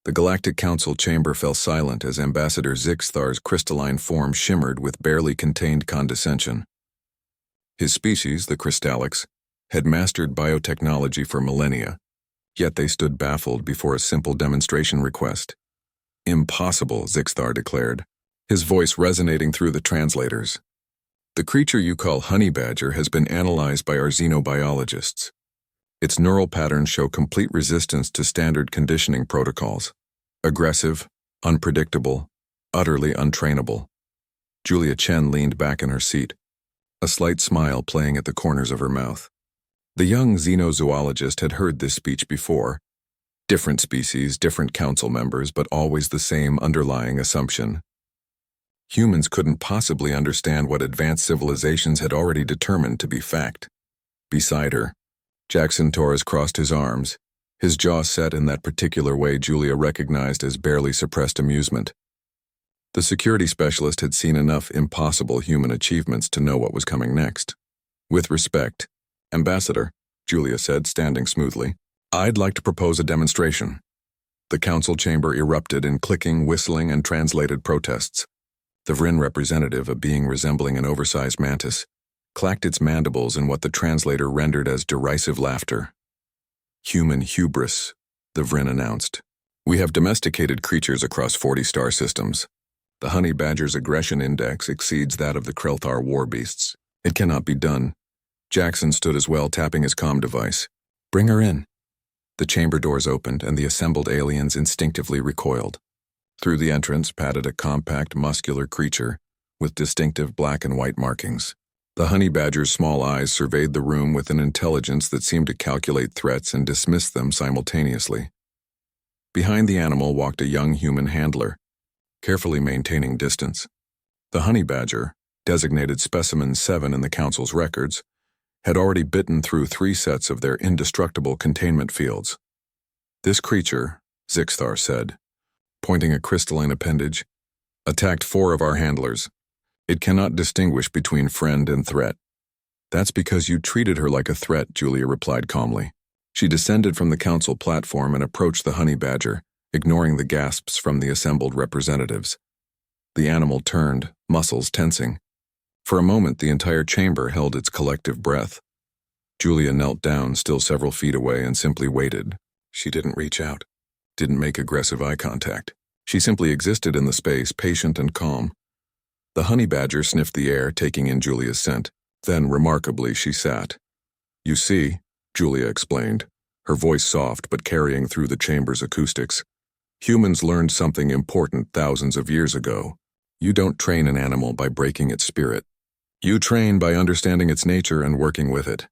The Galactic Council chamber fell silent as Ambassador Zixthar's crystalline form shimmered with barely contained condescension. His species, the Crystallics, had mastered biotechnology for millennia, yet they stood baffled before a simple demonstration request. "Impossible," Zixthar declared, his voice resonating through the translators. "The creature you call honey badger has been analyzed by our xenobiologists. Its neural patterns show complete resistance to standard conditioning protocols. Aggressive, unpredictable, utterly untrainable." Julia Chen leaned back in her seat, a slight smile playing at the corners of her mouth. The young xenozoologist had heard this speech before. Different species, different council members, but always the same underlying assumption. Humans couldn't possibly understand what advanced civilizations had already determined to be fact. Beside her, Jackson Torres crossed his arms, his jaw set in that particular way Julia recognized as barely suppressed amusement. The security specialist had seen enough impossible human achievements to know what was coming next. "With respect, Ambassador," Julia said, standing smoothly, "I'd like to propose a demonstration." The council chamber erupted in clicking, whistling, and translated protests. The Vrin representative, a being resembling an oversized mantis, clacked its mandibles in what the translator rendered as derisive laughter. "Human hubris," the Vrin announced. "We have domesticated creatures across 40 star systems. The honey badger's aggression index exceeds that of the Krelthar war beasts. It cannot be done." Jackson stood as well, tapping his comm device. "Bring her in." The chamber doors opened, and the assembled aliens instinctively recoiled. Through the entrance padded a compact, muscular creature with distinctive black and white markings. The honey badger's small eyes surveyed the room with an intelligence that seemed to calculate threats and dismiss them simultaneously. Behind the animal walked a young human handler, carefully maintaining distance. The honey badger, designated Specimen 7 in the Council's records, had already bitten through 3 sets of their indestructible containment fields. "This creature," Zixthar said, pointing a crystalline appendage, "attacked 4 of our handlers. It cannot distinguish between friend and threat." "That's because you treated her like a threat," Julia replied calmly. She descended from the council platform and approached the honey badger, ignoring the gasps from the assembled representatives. The animal turned, muscles tensing. For a moment, the entire chamber held its collective breath. Julia knelt down, still several feet away, and simply waited. She didn't reach out, didn't make aggressive eye contact. She simply existed in the space, patient and calm. The honey badger sniffed the air, taking in Julia's scent. Then, remarkably, she sat. "You see," Julia explained, her voice soft but carrying through the chamber's acoustics, "humans learned something important thousands of years ago. You don't train an animal by breaking its spirit. You train by understanding its nature and working with it."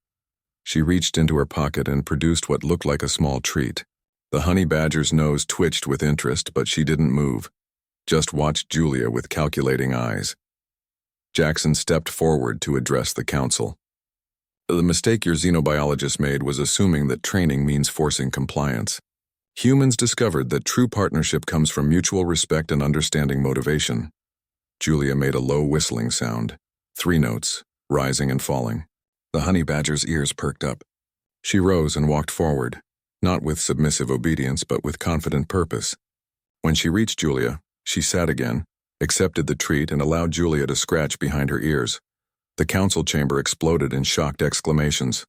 She reached into her pocket and produced what looked like a small treat. The honey badger's nose twitched with interest, but she didn't move, just watched Julia with calculating eyes. Jackson stepped forward to address the council. "The mistake your xenobiologist made was assuming that training means forcing compliance. Humans discovered that true partnership comes from mutual respect and understanding motivation." Julia made a low whistling sound, 3 notes, rising and falling. The honey badger's ears perked up. She rose and walked forward, not with submissive obedience but with confident purpose. When she reached Julia, she sat again, accepted the treat, and allowed Julia to scratch behind her ears. The council chamber exploded in shocked exclamations.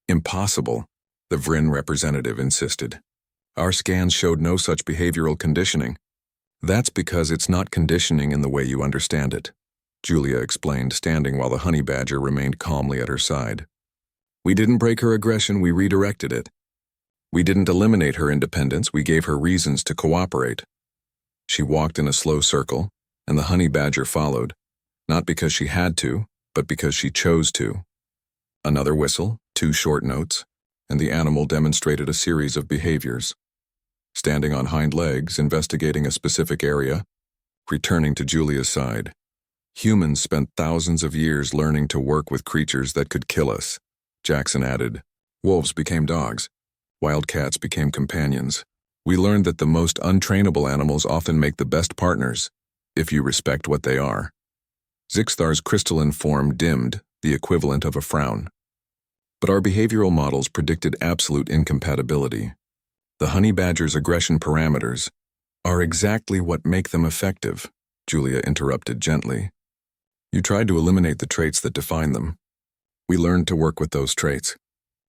"Impossible," the Vrin representative insisted. "Our scans showed no such behavioral conditioning." "That's because it's not conditioning in the way you understand it," Julia explained, standing while the honey badger remained calmly at her side. "We didn't break her aggression, we redirected it. We didn't eliminate her independence, we gave her reasons to cooperate." She walked in a slow circle, and the honey badger followed, not because she had to, but because she chose to. Another whistle, 2 short notes, and the animal demonstrated a series of behaviors. Standing on hind legs, investigating a specific area, returning to Julia's side. "Humans spent thousands of years learning to work with creatures that could kill us," Jackson added. "Wolves became dogs. Wildcats became companions. We learned that the most untrainable animals often make the best partners, if you respect what they are." Zixthar's crystalline form dimmed, the equivalent of a frown. "But our behavioral models predicted absolute incompatibility. The honey badger's aggression parameters are exactly what make them effective, Julia interrupted gently. You tried to eliminate the traits that define them. We learned to work with those traits.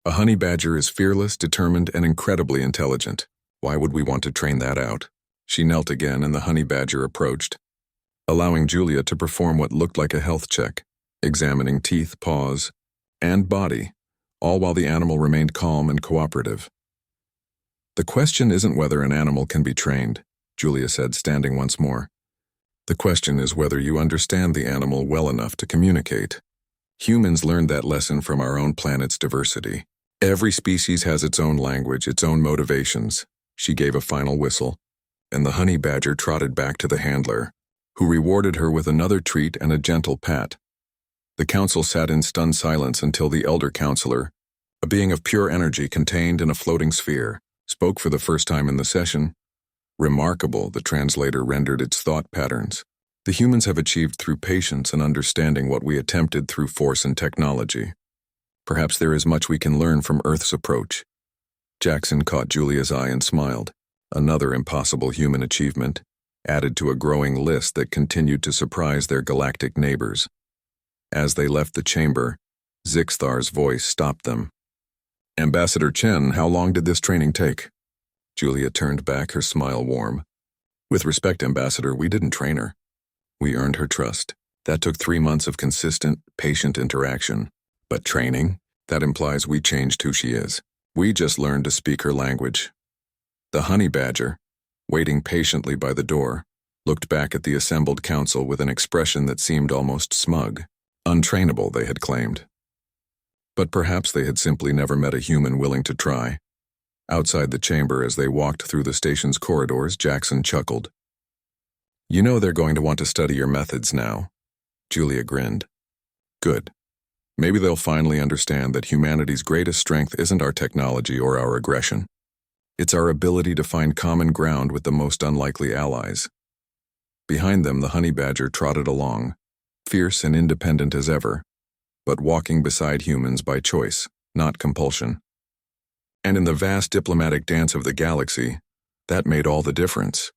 A honey badger is fearless, determined, and incredibly intelligent. Why would we want to train that out? She knelt again and the honey badger approached, allowing Julia to perform what looked like a health check, examining teeth, paws, and body, all while the animal remained calm and cooperative. The question isn't whether an animal can be trained, Julia said, standing once more. The question is whether you understand the animal well enough to communicate. Humans learned that lesson from our own planet's diversity. Every species has its own language, its own motivations. She gave a final whistle, and the honey badger trotted back to the handler, who rewarded her with another treat and a gentle pat. The council sat in stunned silence until the elder counselor, a being of pure energy contained in a floating sphere, spoke for the first time in the session. Remarkable, the translator rendered its thought patterns. The humans have achieved through patience and understanding what we attempted through force and technology. Perhaps there is much we can learn from Earth's approach. Jackson caught Julia's eye and smiled. Another impossible human achievement, added to a growing list that continued to surprise their galactic neighbors. As they left the chamber, Zixthar's voice stopped them. Ambassador Chen, how long did this training take? Julia turned back, her smile warm. With respect, Ambassador, we didn't train her. We earned her trust. That took 3 months of consistent, patient interaction. But training? That implies we changed who she is. We just learned to speak her language. The honey badger, waiting patiently by the door, looked back at the assembled council with an expression that seemed almost smug. Untrainable, they had claimed. But perhaps they had simply never met a human willing to try. Outside the chamber, as they walked through the station's corridors, Jackson chuckled. You know they're going to want to study your methods now. Julia grinned. Good. Maybe they'll finally understand that humanity's greatest strength isn't our technology or our aggression. It's our ability to find common ground with the most unlikely allies. Behind them, the honey badger trotted along, fierce and independent as ever, but walking beside humans by choice, not compulsion. And in the vast diplomatic dance of the galaxy, that made all the difference.